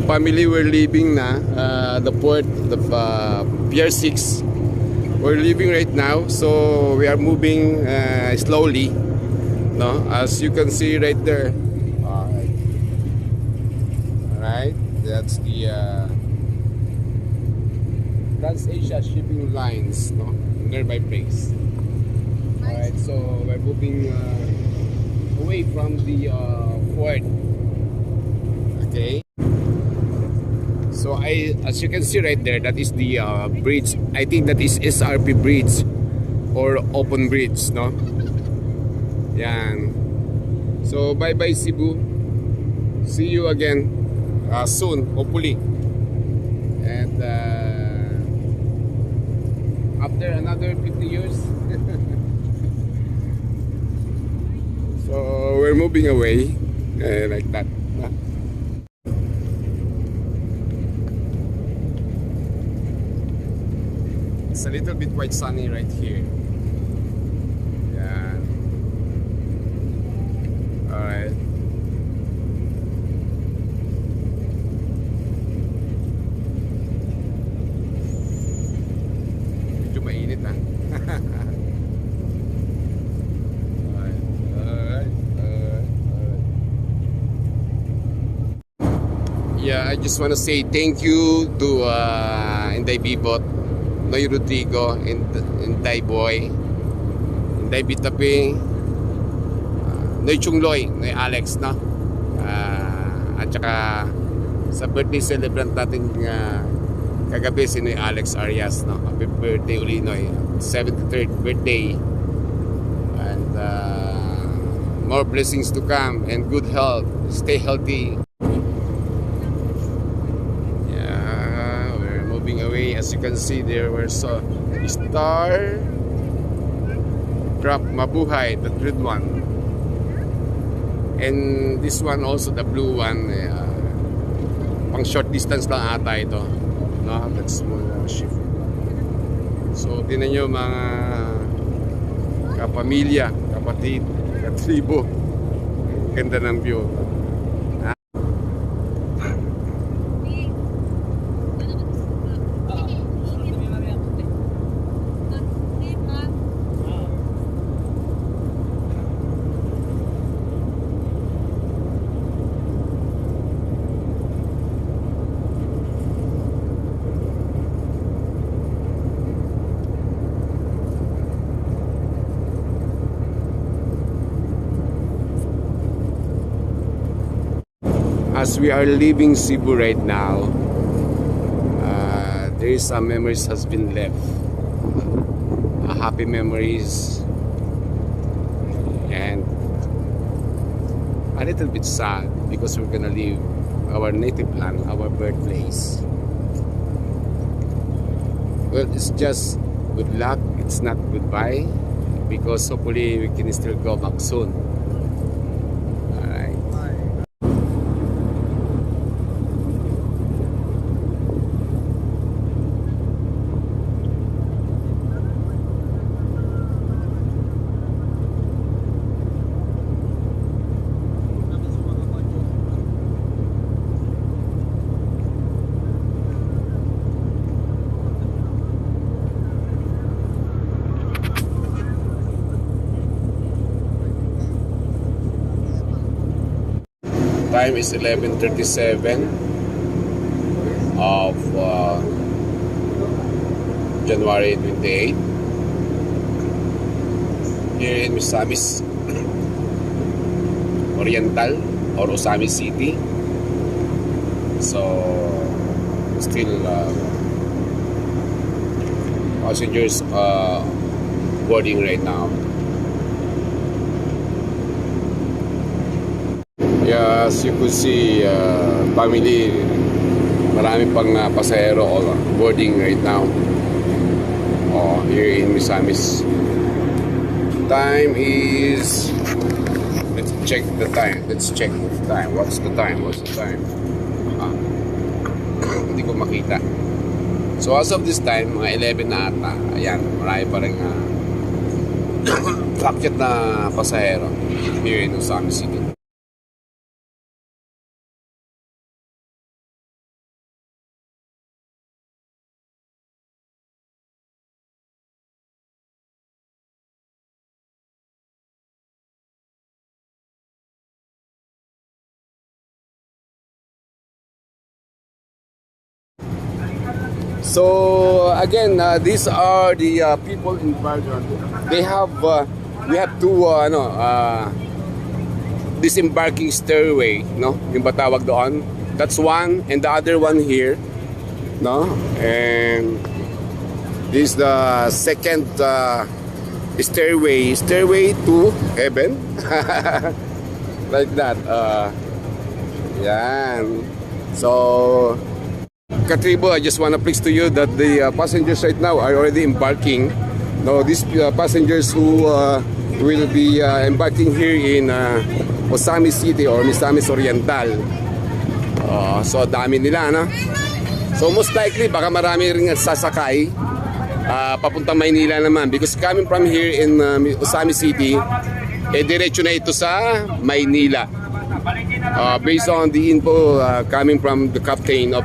Family, we're leaving na the port, the Pier 6. We're leaving right now, so we are moving slowly. No, as you can see right there. Alright, that's the Trans-Asia shipping lines, no, nearby place. Alright, so we're moving away from the port. Okay. So as you can see right there, that is the bridge. I think that is SRP bridge or open bridge, no? Yan. So bye bye Cebu. See you again soon, hopefully. And after another 50 years. So we're moving away like that. It's a little bit quite sunny right here. Yeah. Alright. Medyo mainit ha. Yeah, I just want to say thank you to Inday Bibot, Noy Rodrigo, Inday Boy, Inday Bitapi, Noy Chungloy, Noy Alex, no? At saka sa birthday celebrant natin kagabi si Noy Alex Arias, no? Happy birthday uli, Noy. 73rd birthday. And more blessings to come and good health. Stay healthy. Away, as you can see there, were so Star Crop Mabuhay, the red one, and this one also, the blue one, pang short distance lang ata ito, no? That's small ship. So tinan nyo mga kapamilya, kapatid, katribo, ganda ng view. As we are leaving Cebu right now, there is some memories has been left, happy memories, and a little bit sad because we're gonna leave our native land, our birthplace. Well, it's just good luck. It's not goodbye, because hopefully we can still go back soon. Time is 11:37 of January 28 here in Misamis Oriental or Osamis City. So still passengers boarding right now. Yeah, as you could see, family, marami pang pasahero boarding right now here in Misamis. Time is, let's check the time. What's the time? Hindi ko makita. So as of this time, mga 11 na ata. Ayan, marami pa rin akyat na pasahero here in Osamis City. So again, these are the people in Bargon. They have we have two disembarking stairway, no? Yung batawag doon. That's one, and the other one here, no? And this is the second stairway to heaven. Like that. Yan. So Katribo, I just want to please to you that the passengers right now are already embarking. No, these passengers who will be embarking here in Osamis City or Misamis Oriental. So dami nila, no? So most likely baka marami ring sasakay papuntang Maynila naman, because coming from here in Osamis City, diretso na ito sa Maynila. Based on the info coming from the captain of